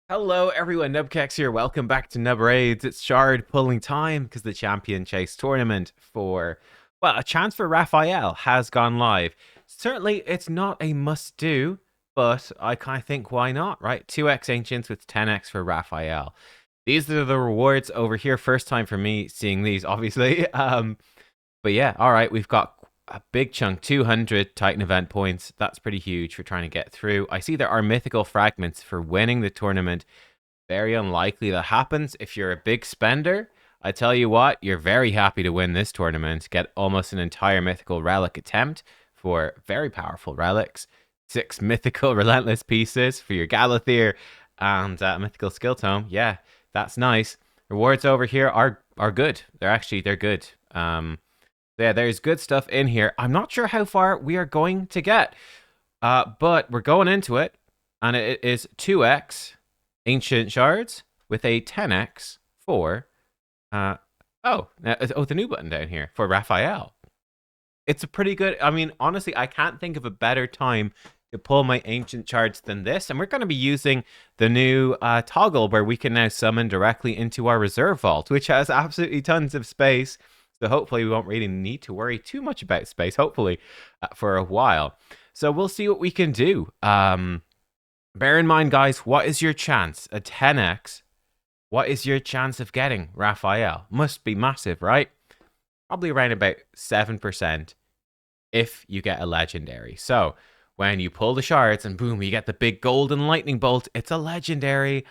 Hello everyone, nubkeks here. Welcome back to Nub Raids. It's shard pulling time because the Champion Chase tournament for, well, a chance for Raphael has gone live. Certainly it's not a must do, but I kind of think why not, right? 2x Ancients with 10x for Raphael. These are the rewards over here. First time for me seeing these, obviously. But yeah, all right, we've got a big chunk, 200 Titan event points. That's pretty huge for trying to get through. I see there are mythical fragments for winning the tournament. Very unlikely that happens. If you're a big spender, I tell you what, you're very happy to win this tournament. Get almost an entire mythical relic attempt for very powerful relics. 6 mythical relentless pieces for your Galathir and a mythical skill tome. Yeah, that's nice. Rewards over here are good. They're good. Yeah, there's good stuff in here. I'm not sure how far we are going to get, but we're going into it, and it is 2x ancient shards with a 10x for the new button down here for Raphael. It's a pretty good. I mean, honestly, I can't think of a better time to pull my ancient shards than this, and we're going to be using the new toggle where we can now summon directly into our reserve vault, which has absolutely tons of space. So hopefully we won't really need to worry too much about space, hopefully, for a while. So we'll see what we can do. Bear in mind, guys, what is your chance? A 10x. What is your chance of getting Raphael? Must be massive, right? Probably around about 7% if you get a legendary. So when you pull the shards and boom, you get the big golden lightning bolt, it's a legendary.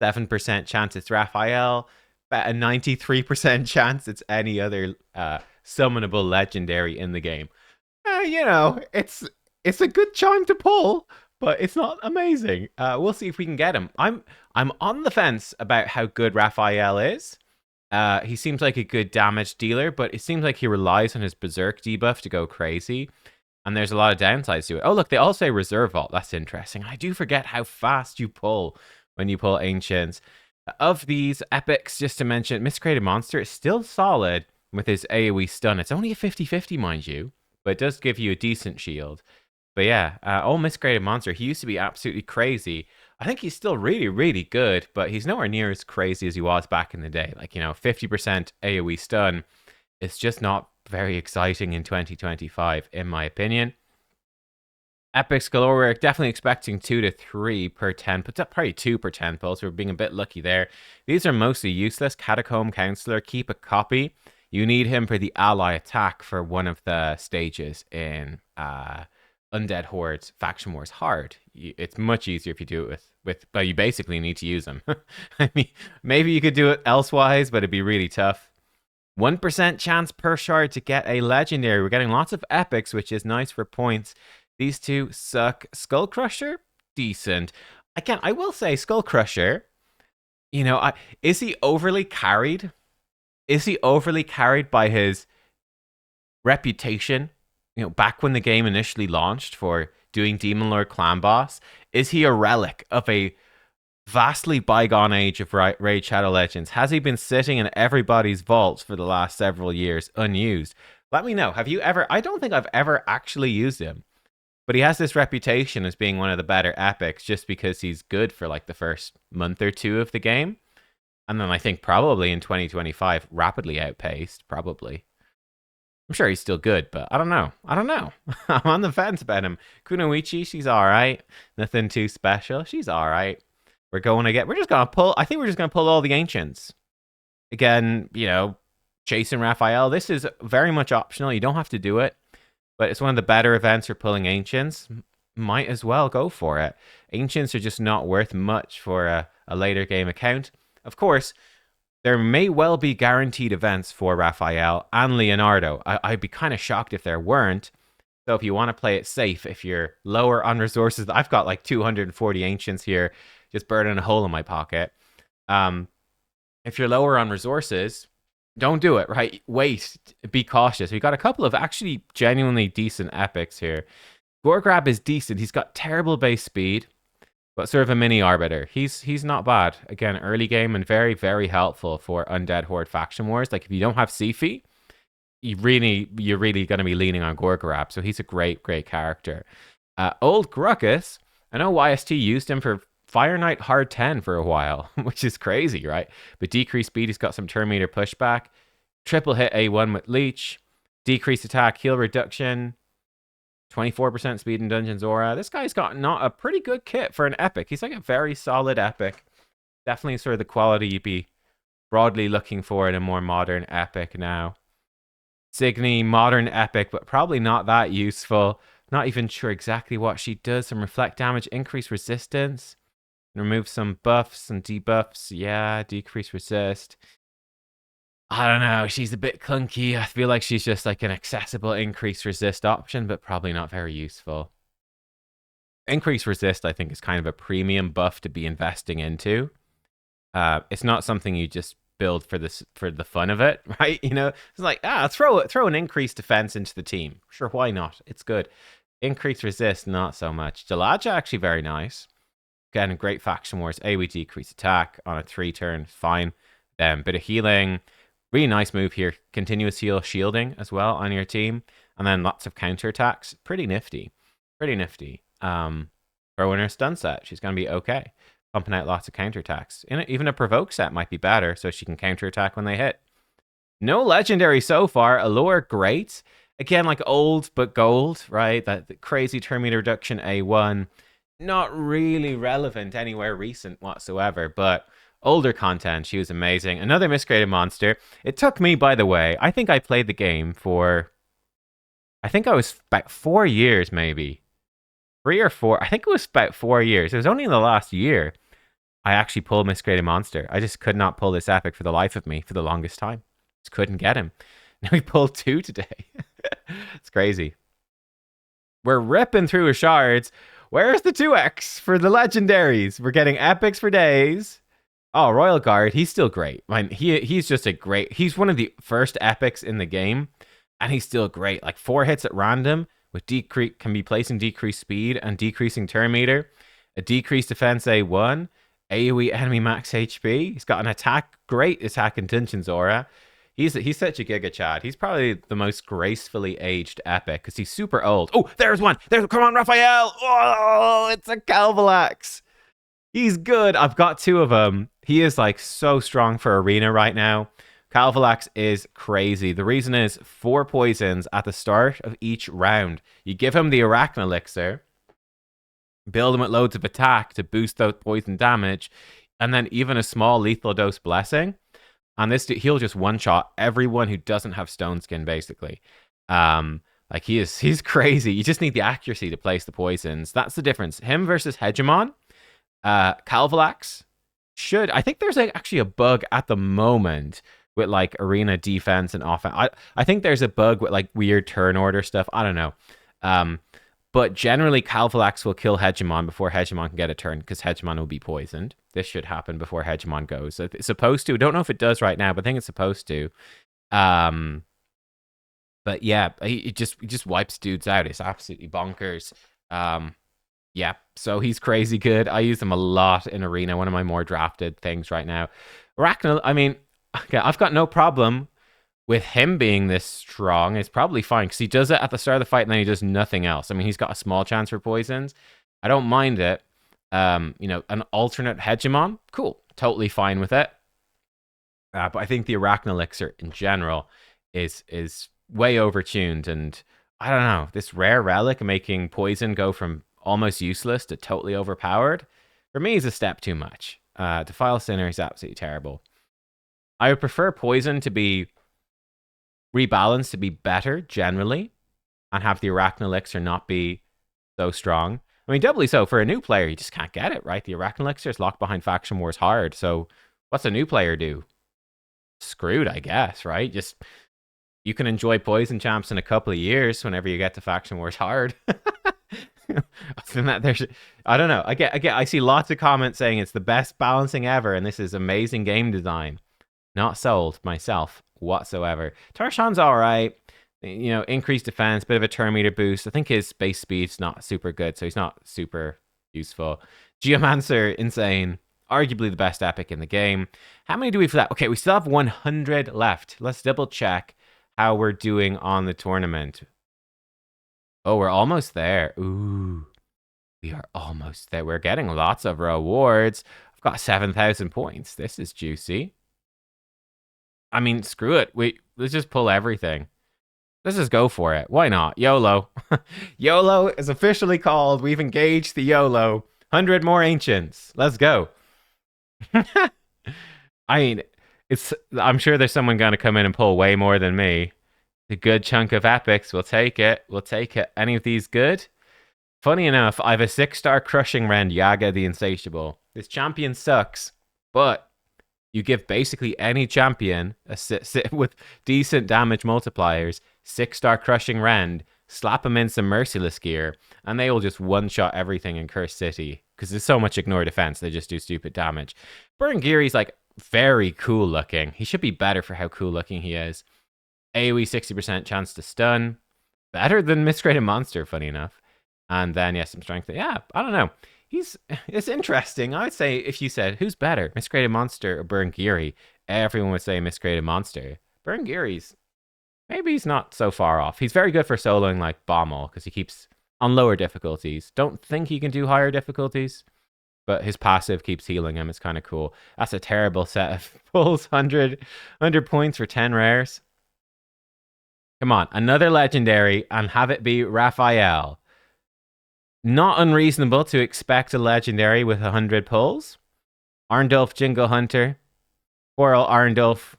7% chance it's Raphael. About a 93% chance it's any other summonable legendary in the game. It's a good chime to pull, but it's not amazing. We'll see if we can get him. I'm on the fence about how good Raphael is. He seems like a good damage dealer, but it seems like he relies on his berserk debuff to go crazy. And there's a lot of downsides to it. Oh, look, they all say reserve vault. That's interesting. I do forget how fast you pull when you pull ancients. Of these epics, just to mention, Miscreated Monster is still solid with his AoE stun. It's only a 50-50, mind you, but it does give you a decent shield. But yeah, old Miscreated Monster, he used to be absolutely crazy. I think he's still really, really good, but he's nowhere near as crazy as he was back in the day. Like, 50% AoE stun is just not very exciting in 2025, in my opinion. Epics galore, we're definitely expecting 2 to 3 per 10, but probably 2 per 10 pulls. We're being a bit lucky there. These are mostly useless. Catacomb Counselor, keep a copy. You need him for the ally attack for one of the stages in Undead Horde's Faction Wars Hard. It's much easier if you do it but you basically need to use him. I mean, maybe you could do it elsewise, but it'd be really tough. 1% chance per shard to get a legendary. We're getting lots of epics, which is nice for points. These two suck. Skull Crusher, decent. Again, I will say Skull Crusher, is he overly carried? Is he overly carried by his reputation? Back when the game initially launched for doing Demon Lord Clan Boss, is he a relic of a vastly bygone age of Raid Shadow Legends? Has he been sitting in everybody's vaults for the last several years unused? Let me know. Have you ever? I don't think I've ever actually used him. But he has this reputation as being one of the better epics just because he's good for like the first month or two of the game. And then I think probably in 2025, rapidly outpaced, probably. I'm sure he's still good, but I don't know. I'm on the fence about him. Kunoichi, she's all right. Nothing too special. She's all right. We're just going to pull, I think we're just going to pull all the ancients. Again, chasing Raphael. This is very much optional. You don't have to do it. But it's one of the better events for pulling Ancients. Might as well go for it. Ancients are just not worth much for a later game account. Of course, there may well be guaranteed events for Raphael and Leonardo. I'd be kind of shocked if there weren't. So if you want to play it safe, if you're lower on resources, I've got like 240 Ancients here, just burning a hole in my pocket. If you're lower on resources, don't do it, right? Wait, be cautious. We got a couple of actually genuinely decent epics here. Gorgrab is decent. He's got terrible base speed, but sort of a mini Arbiter. He's not bad. Again, early game and very, very helpful for Undead Horde Faction Wars. Like if you don't have Sifi, you're really going to be leaning on Gorgrab. So he's a great, great character. Old Gruckus, I know YST used him for Fire Knight hard 10 for a while, which is crazy, right? But decreased speed, he's got some turn meter pushback. Triple hit A1 with Leech. Decreased attack, heal reduction. 24% speed in Dungeons Aura. This guy's got not a pretty good kit for an epic. He's like a very solid epic. Definitely sort of the quality you'd be broadly looking for in a more modern epic now. Signy, modern epic, but probably not that useful. Not even sure exactly what she does. Some reflect damage, increase resistance. Remove some buffs and debuffs. Yeah, decrease resist. I don't know. She's a bit clunky. I feel like she's just like an accessible increase resist option, but probably not very useful. Increase resist, I think, is kind of a premium buff to be investing into. It's not something you just build for the fun of it, right? You know, it's like throw an increased defense into the team. Sure, why not? It's good. Increase resist, not so much. Jalaja actually very nice. Again, a great faction wars. AoE decrease attack on a 3-turn, fine. Bit of healing. Really nice move here. Continuous heal shielding as well on your team. And then lots of counterattacks. Pretty nifty. Pretty nifty. Throw in her stun set. She's going to be okay. Pumping out lots of counterattacks. Even a provoke set might be better so she can counterattack when they hit. No legendary so far. Allure, great. Again, like old but gold, right? That crazy turn meter reduction A1. Not really relevant anywhere recent whatsoever, but older content, she was amazing. Another miscreated monster. It took me, by the way, I think I played the game for, I think I was about 4 years maybe. 3 or 4. I think it was about 4 years. It was only in the last year I actually pulled miscreated monster. I just could not pull this epic for the life of me for the longest time. Just couldn't get him. Now we pulled 2 today. It's crazy. We're ripping through his shards. Where's the 2x for the legendaries? We're getting epics for days. Oh, Royal Guard, he's still great. I mean, he's just a great... He's one of the first epics in the game, and he's still great. Like 4 hits at random with can be placing decreased speed and decreasing turn meter. A decreased defense A1. AoE enemy max HP. He's got an attack, great attack in Dungeons Aura. He's such a Giga Chad. He's probably the most gracefully aged epic because he's super old. Oh, there's one. Come on, Raphael. Oh, it's a Calvalax. He's good. I've got 2 of them. He is like so strong for arena right now. Calvalax is crazy. The reason is 4 poisons at the start of each round. You give him the Arachne Elixir, build him with loads of attack to boost out poison damage, and then even a small lethal dose blessing. And this, he'll just one-shot everyone who doesn't have stone skin, basically. Like he's crazy. You just need the accuracy to place the poisons. That's the difference. Him versus Hegemon. Calvalax I think there's actually a bug at the moment with like arena defense and offense. I think there's a bug with like weird turn order stuff. I don't know. But generally, Calvalax will kill Hegemon before Hegemon can get a turn because Hegemon will be poisoned. This should happen before Hegemon goes. It's supposed to. I don't know if it does right now, but I think it's supposed to. But yeah, he just wipes dudes out. It's absolutely bonkers. Yeah, so he's crazy good. I use him a lot in Arena, one of my more drafted things right now. Arachne, I mean, okay, I've got no problem with him being this strong. It's probably fine because he does it at the start of the fight and then he does nothing else. I mean, he's got a small chance for poisons. I don't mind it. You know, an alternate Hegemon, cool, totally fine with it. But I think the Arachne Elixir in general is way overtuned, and I don't know, this rare relic making poison go from almost useless to totally overpowered, for me is a step too much. Defile Sinner is absolutely terrible. I would prefer poison to be rebalanced to be better generally, and have the Arachne Elixir not be so strong. I mean, doubly so for a new player, you just can't get it, right? The Arachne Elixir is locked behind Faction Wars hard, so what's a new player do? Screwed, I guess, right? Just you can enjoy poison champs in a couple of years whenever you get to Faction Wars hard. Other than that, I don't know. I see lots of comments saying it's the best balancing ever, and this is amazing game design. Not sold myself whatsoever. Tarshan's all right. You know, increased defense, bit of a turn meter boost. I think his base speed's not super good, so he's not super useful. Geomancer, insane. Arguably the best epic in the game. How many do we have left? Okay, we still have 100 left. Let's double check how we're doing on the tournament. Oh, we're almost there. Ooh. We are almost there. We're getting lots of rewards. I've got 7,000 points. This is juicy. I mean, screw it. Let's just pull everything. Let's just go for it. Why not? YOLO. YOLO is officially called. We've engaged the YOLO. 100 more ancients. Let's go. I mean, I'm sure there's someone going to come in and pull way more than me. A good chunk of epics. We'll take it. We'll take it. Any of these good? Funny enough, I have a 6-star crushing rend, Yaga the Insatiable. This champion sucks, but you give basically any champion with decent damage multipliers 6-star crushing rend, slap them in some merciless gear, and they will just one-shot everything in Cursed City. Because there's so much ignore defense, they just do stupid damage. Burngiri's like very cool looking. He should be better for how cool looking he is. AoE 60% chance to stun. Better than Miscreated Monster, funny enough. And then, yeah, some strength. Yeah, I don't know. It's interesting. I would say if you said, who's better, Miscreated Monster or Burngiri? Everyone would say Miscreated Monster. Burngiri's, maybe he's not so far off. He's very good for soloing like Bommel, because he keeps on lower difficulties. Don't think he can do higher difficulties, but his passive keeps healing him. It's kind of cool. That's a terrible set of pulls. 100 points for 10 rares. Come on, another legendary, and have it be Raphael. Not unreasonable to expect a legendary with 100 pulls. Arndulf Jingle Hunter. Poor old Arndulf.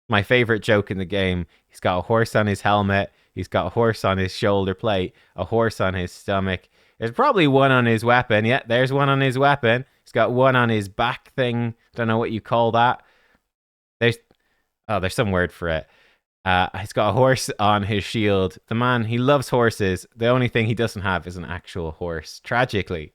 My favorite joke in the game. He's got a horse on his helmet. He's got a horse on his shoulder plate. A horse on his stomach. There's probably one on his weapon. Yeah, there's one on his weapon. He's got one on his back thing. Don't know what you call that. There's some word for it. He's got a horse on his shield. The man, he loves horses. The only thing he doesn't have is an actual horse. Tragically.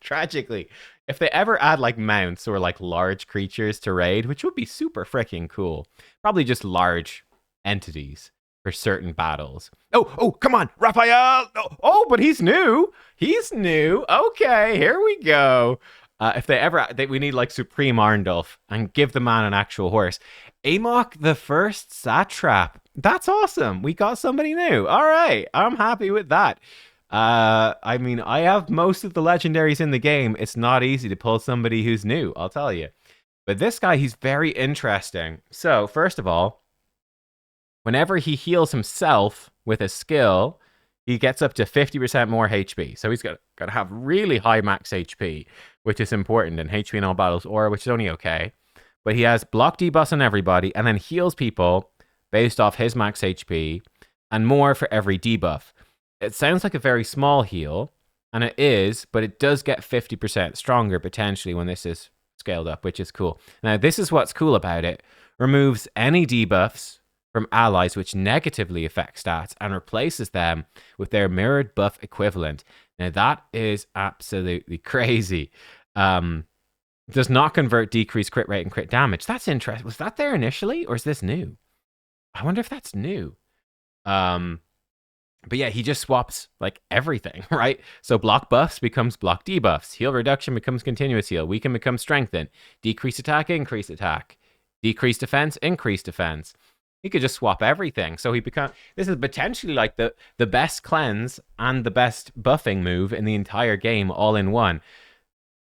If they ever add like mounts or like large creatures to raid, which would be super freaking cool. Probably just large entities for certain battles. Oh, come on, Raphael! Oh, but he's new. Okay, here we go. If we need like Supreme Arndulf and give the man an actual horse. Amoch the First Satrap. That's awesome. We got somebody new. All right. I'm happy with that. I mean, I have most of the legendaries in the game. It's not easy to pull somebody who's new, I'll tell you. But this guy, he's very interesting. So, first of all, whenever he heals himself with a skill, he gets up to 50% more HP. So he's got to have really high max HP, which is important in HP in all battles, or which is only okay. But he has block debuffs on everybody, and then heals people based off his max HP, and more for every debuff. It sounds like a very small heal, and it is, but it does get 50% stronger potentially when this is scaled up, which is cool. Now, this is what's cool about it. Removes any debuffs from allies which negatively affect stats and replaces them with their mirrored buff equivalent. Now, that is absolutely crazy. Does not convert decreased crit rate and crit damage. That's interesting. Was that there initially, or is this new? I wonder if that's new. But yeah, he just swaps like everything, right? So block buffs becomes block debuffs. Heal reduction becomes continuous heal. Weaken becomes strengthen. Decrease attack, increase attack. Decrease defense, increase defense. He could just swap everything. So this is potentially like the best cleanse and the best buffing move in the entire game all in one.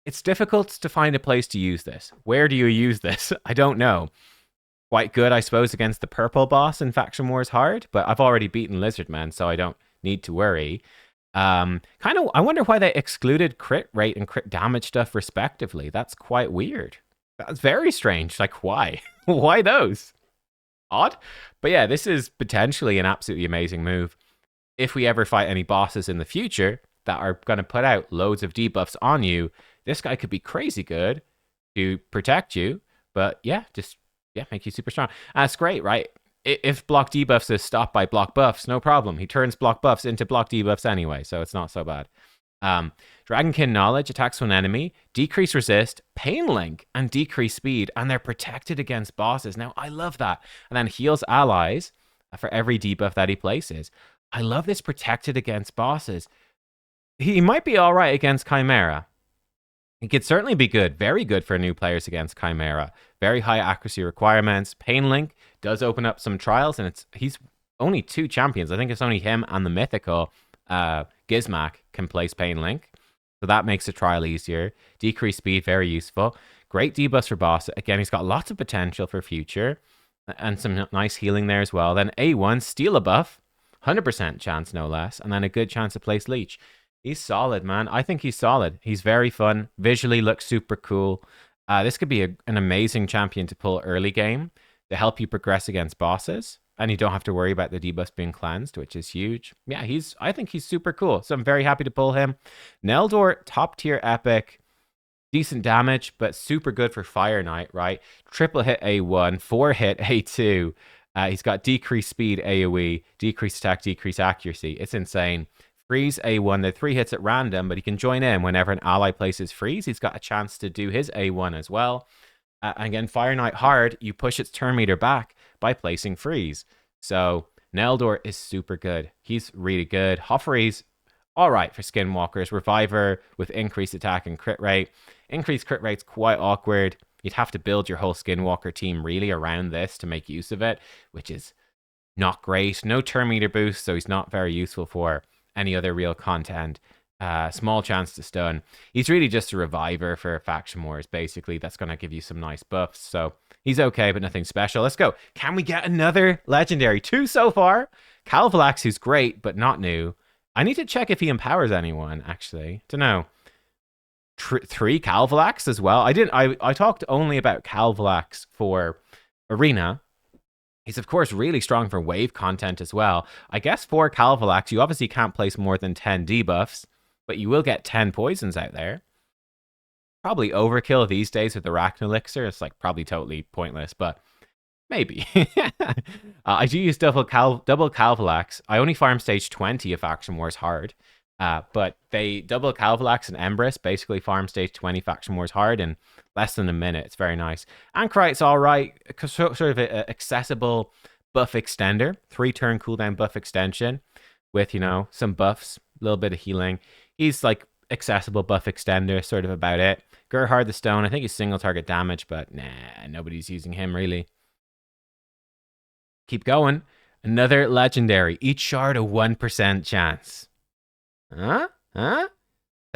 It's difficult to find a place to use this. Where do you use this? I don't know. Quite good, I suppose, against the purple boss in Faction Wars Hard, but I've already beaten Lizardman, so I don't need to worry. I wonder why they excluded crit rate and crit damage stuff respectively. That's quite weird. That's very strange. Like, why? Why those? Odd. But yeah, this is potentially an absolutely amazing move. If we ever fight any bosses in the future that are going to put out loads of debuffs on you, this guy could be crazy good to protect you. But yeah, make you super strong. That's great, right? If block debuffs is stopped by block buffs, no problem. He turns block buffs into block debuffs anyway, so it's not so bad. Dragonkin Knowledge attacks one enemy, decrease resist, pain link, and decrease speed, and they're protected against bosses. Now, I love that. And then heals allies for every debuff that he places. I love this protected against bosses. He might be all right against Chimera. He could certainly be good, very good for new players against Chimera. Very high accuracy requirements. Pain Link does open up some trials, and he's only 2 champions. I think it's only him and the mythical Gizmak can place Pain Link. So that makes the trial easier. Decreased speed, very useful. Great debuffs for boss. Again, he's got lots of potential for future. And some nice healing there as well. Then A1, steal a buff. 100% chance, no less. And then a good chance to place leech. He's solid, man. I think he's solid. He's very fun. Visually looks super cool. This could be an amazing champion to pull early game to help you progress against bosses. And you don't have to worry about the debuffs being cleansed, which is huge. Yeah, I think he's super cool. So I'm very happy to pull him. Neldor, top tier epic. Decent damage, but super good for Fire Knight, right? Triple hit A1, 4 hit A2. He's got decreased speed AoE, decreased attack, decreased accuracy. It's insane. Freeze A1, they're 3 hits at random, but he can join in whenever an ally places freeze. He's got a chance to do his A1 as well. And again, Fire Knight hard, you push its turn meter back by placing freeze. So Neldor is super good. He's really good. Hoffery's all right for Skinwalkers. Reviver with increased attack and crit rate. Increased crit rate's quite awkward. You'd have to build your whole Skinwalker team really around this to make use of it, which is not great. No turn meter boost, so he's not very useful for any other real content. Small chance to stun. He's really just a reviver for faction wars, basically. That's going to give you some nice buffs. So he's okay, but nothing special. Let's go. Can we get another legendary? 2 so far. Calvalax, who's great, but not new. I need to check if he empowers anyone, actually. Don't know. 3 Calvalax as well. I talked only about Calvalax for Arena. He's, of course, really strong for wave content as well. I guess for Calvalax, you obviously can't place more than 10 debuffs, but you will get 10 poisons out there. Probably overkill these days with the Arachno Elixir. It's like probably totally pointless, but maybe. I do use double Calvalax. I only farm stage 20 of Faction Wars hard. But they double Calvalax and Empress, basically farm stage 20 Faction Wars hard in less than a minute. It's very nice. Anchorite's all right. Sort of an accessible buff extender. 3-turn cooldown buff extension with, some buffs, a little bit of healing. He's like accessible buff extender, sort of about it. Gerhard the Stone, I think he's single target damage, but nah, nobody's using him really. Keep going. Another legendary. Each shard a 1% chance. Huh? The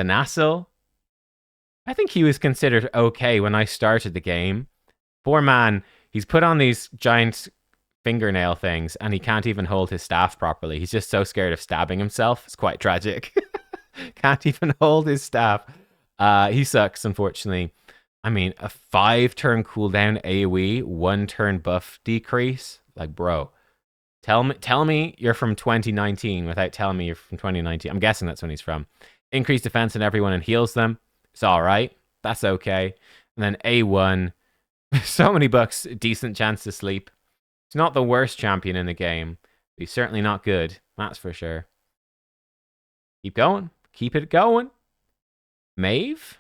Nassel? I think he was considered okay when I started the game. Poor man, he's put on these giant fingernail things and he can't even hold his staff properly. He's just so scared of stabbing himself. It's quite tragic. Can't even hold his staff. He sucks, unfortunately. I mean, a 5-turn cooldown AoE, 1-turn buff decrease. Like, bro. Tell me you're from 2019 without telling me you're from 2019. I'm guessing that's when he's from. Increased defense on everyone and heals them. It's all right. That's okay. And then A1. So many bucks. Decent chance to sleep. He's not the worst champion in the game. But he's certainly not good. That's for sure. Keep going. Keep it going. Maeve.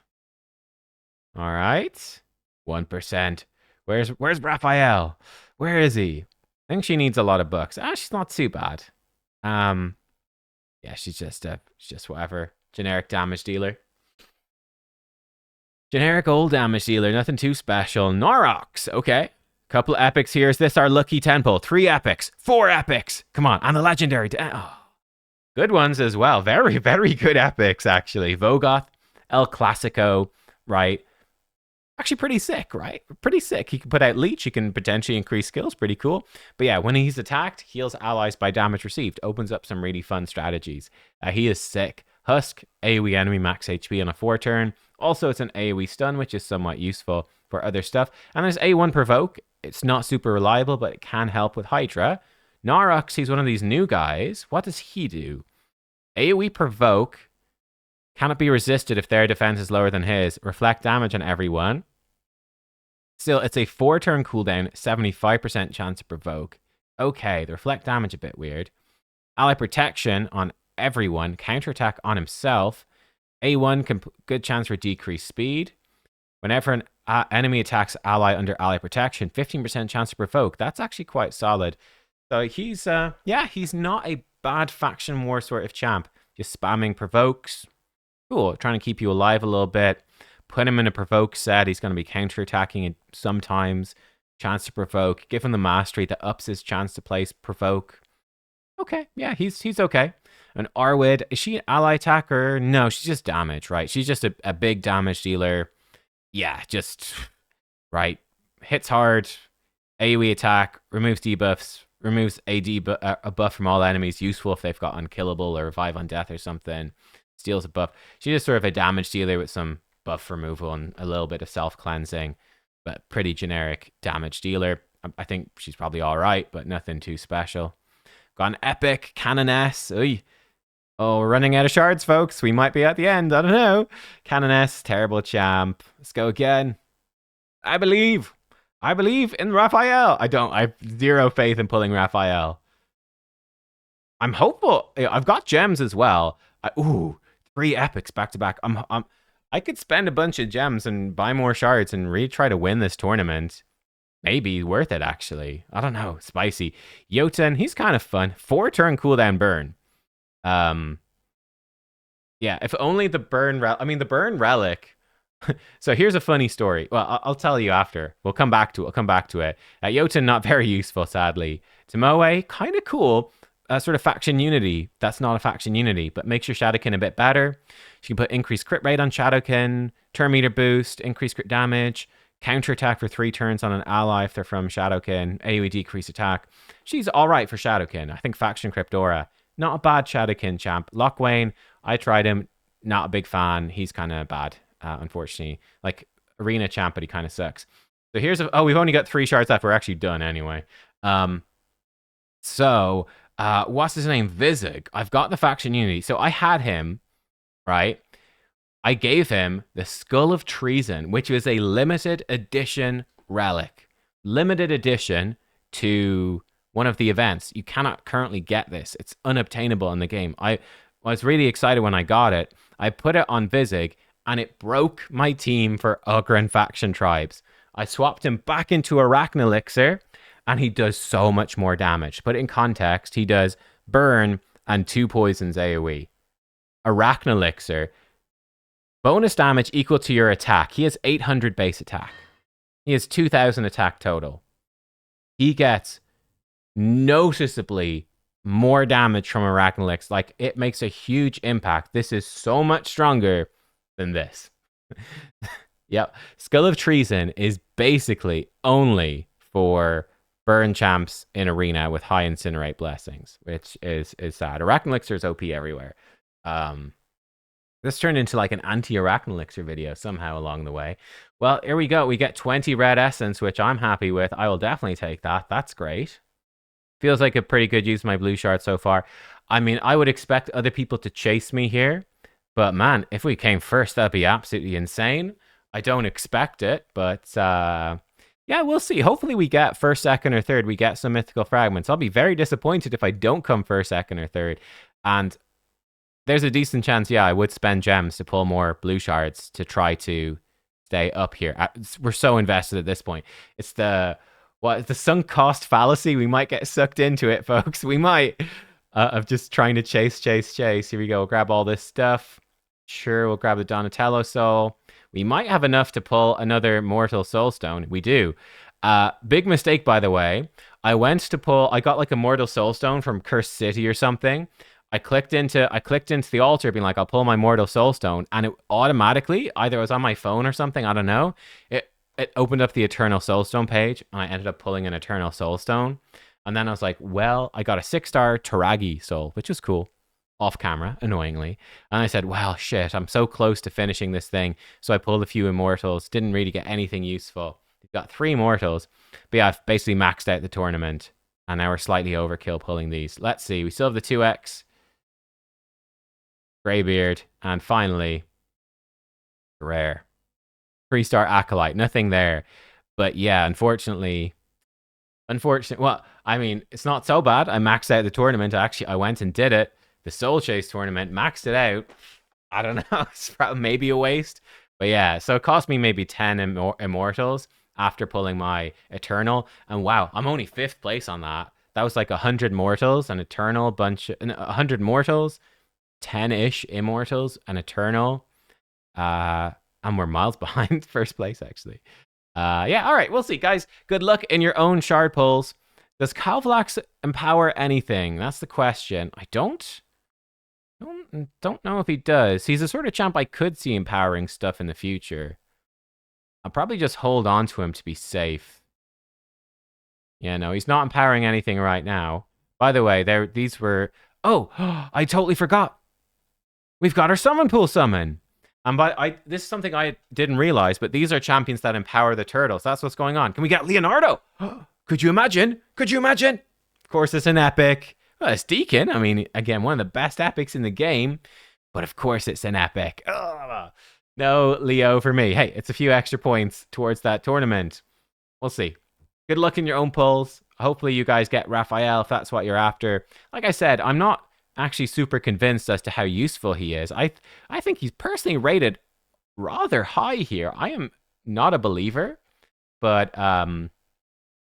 All right. 1%. Where's Raphael? Where is he? I think she needs a lot of bucks. She's not too bad. Yeah, she's just whatever. Generic damage dealer. Generic old damage dealer. Nothing too special. Norox. Okay. Couple epics here. Is this our lucky 10 pull? 3 epics. 4 epics. Come on. And the legendary. Good ones as well. Very, very good epics, actually. Vogoth. El Clasico. Right. Actually pretty sick, right? Pretty sick. He can put out leech. He can potentially increase skills. Pretty cool. But yeah, when he's attacked, heals allies by damage received. Opens up some really fun strategies. He is sick. Husk, AoE enemy max HP on a 4-turn. Also, it's an AoE stun, which is somewhat useful for other stuff. And there's A1 provoke. It's not super reliable, but it can help with Hydra. Norox, he's one of these new guys. What does he do? AoE provoke. Cannot be resisted if their defense is lower than his. Reflect damage on everyone. Still, it's a 4-turn cooldown, 75% chance to provoke. Okay, the reflect damage a bit weird. Ally protection on everyone. Counterattack on himself. A1, good chance for decreased speed. Whenever an enemy attacks ally under ally protection, 15% chance to provoke. That's actually quite solid. So he's not a bad faction war sort of champ. Just spamming provokes. Cool, trying to keep you alive a little bit. Put him in a provoke set. He's going to be counterattacking sometimes. Chance to provoke. Give him the mastery that ups his chance to place provoke. Okay, yeah, he's okay. An Arwid, is she an ally attacker? No, she's just damage, right? She's just a big damage dealer. Yeah, just, right. Hits hard, AoE attack, removes debuffs, removes a buff from all enemies, useful if they've got unkillable or revive on death or something. Steals a buff. She's just sort of a damage dealer with some buff removal and a little bit of self-cleansing, but pretty generic damage dealer. I think she's probably all right, but nothing too special. Got an epic Canoness. Oy. Oh, we're running out of shards, folks. We might be at the end. I don't know. Canoness, terrible champ. Let's go again. I believe. I believe in Raphael. I have zero faith in pulling Raphael. I'm hopeful. I've got gems as well. Ooh, 3 epics back to back. I could spend a bunch of gems and buy more shards and really try to win this tournament. Maybe worth it, actually. I don't know. Spicy. Jotun, he's kind of fun. 4-turn cooldown burn. Yeah, if only the burn the burn relic. So here's a funny story. Well, I'll tell you after. We'll come back to it. I'll come back to it. Jotun, not very useful, sadly. Tomoe, kind of cool. Sort of faction unity. That's not a faction unity, but makes your Shadowkin a bit better. You can put increased crit rate on Shadowkin, turn meter boost, increased crit damage, counter attack for 3 turns on an ally if they're from Shadowkin, AoE decrease attack. She's all right for Shadowkin. I think faction Cryptora, not a bad Shadowkin champ. Lockwayne, I tried him, not a big fan. He's kind of bad, unfortunately. Like arena champ, but he kind of sucks. So here's we've only got 3 shards left. We're actually done anyway. What's his name? Vizig. I've got the faction unity. So I had him, right? I gave him the Skull of Treason, which was a limited edition relic. Limited edition to one of the events. You cannot currently get this. It's unobtainable in the game. I was really excited when I got it. I put it on Vizig, and it broke my team for Ugrin faction tribes. I swapped him back into Arachnelixir, and he does so much more damage. Put it in context, he does burn and 2 poisons AoE. Arachnelixir, bonus damage equal to your attack. He has 800 base attack. He has 2,000 attack total. He gets noticeably more damage from Arachnelixir. Like, it makes a huge impact. This is so much stronger than this. Yep. Skull of Treason is basically only for burn champs in arena with high incinerate blessings, which is sad. Arachnelixir is OP everywhere. This turned into like an anti-Arachnelixir video somehow along the way. Well, here we go. We get 20 red essence, which I'm happy with. I will definitely take that. That's great. Feels like a pretty good use of my blue shard so far. I mean, I would expect other people to chase me here, but man, if we came first, that'd be absolutely insane. I don't expect it, but yeah, we'll see. Hopefully we get first, second, or third. We get some mythical fragments. I'll be very disappointed if I don't come first, second, or third. And there's a decent chance, yeah, I would spend gems to pull more blue shards to try to stay up here. We're so invested at this point. It's the sunk cost fallacy. We might get sucked into it, folks. We might. Of just trying to chase. Here we go. We'll grab all this stuff. Sure, we'll grab the Donatello soul. We might have enough to pull another Mortal Soulstone. We do. Big mistake, by the way. I got like a Mortal Soulstone from Cursed City or something. I clicked into the altar being like, I'll pull my Mortal Soulstone, and it automatically, either it was on my phone or something, I don't know, it opened up the Eternal Soulstone page, and I ended up pulling an Eternal Soulstone. And then I was like, well, I got a 6-star Taragi soul, which was cool. Off camera, annoyingly. And I said, well, shit, I'm so close to finishing this thing. So I pulled a few immortals, didn't really get anything useful. We've got 3 immortals. But yeah, I've basically maxed out the tournament. And now we're slightly overkill pulling these. Let's see, we still have the 2x. Greybeard. And finally, rare. 3-star Acolyte, nothing there. But yeah, unfortunately, well, I mean, it's not so bad. I maxed out the tournament. I went and did it. The Soul Chase tournament, maxed it out. I don't know. It's probably maybe a waste. But yeah, so it cost me maybe 10 immortals after pulling my Eternal. And wow, I'm only 5th place on that. That was like 100 mortals, an Eternal, 100 mortals, 10-ish immortals, an Eternal. And we're miles behind first place, actually. Yeah, all right, we'll see. Guys, good luck in your own shard pulls. Does Calvalax empower anything? That's the question. I don't don't know if he does. He's the sort of champ I could see empowering stuff in the future. I'll probably just hold on to him to be safe. Yeah, no, he's not empowering anything right now. By the way, these were... Oh, I totally forgot. We've got our summon pool summon. And this is something I didn't realize, but these are champions that empower the turtles. That's what's going on. Can we get Leonardo? Could you imagine? Could you imagine? Of course, it's an epic. Well, it's Deacon. I mean, again, one of the best epics in the game. But of course, it's an epic. Ugh. No, Leo for me. Hey, it's a few extra points towards that tournament. We'll see. Good luck in your own polls. Hopefully you guys get Raphael if that's what you're after. Like I said, I'm not actually super convinced as to how useful he is. I think he's personally rated rather high here. I am not a believer, but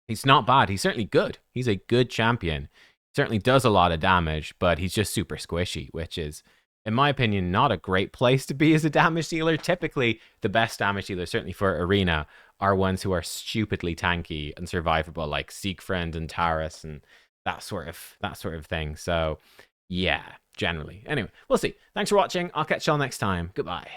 he's not bad. He's certainly good. He's a good champion. Certainly does a lot of damage, but he's just super squishy, which is, in my opinion, not a great place to be as a damage dealer. Typically, the best damage dealers, certainly for Arena, are ones who are stupidly tanky and survivable, like Siegfried and Taurus and that sort of thing. So, yeah, generally. Anyway, we'll see. Thanks for watching. I'll catch y'all next time. Goodbye.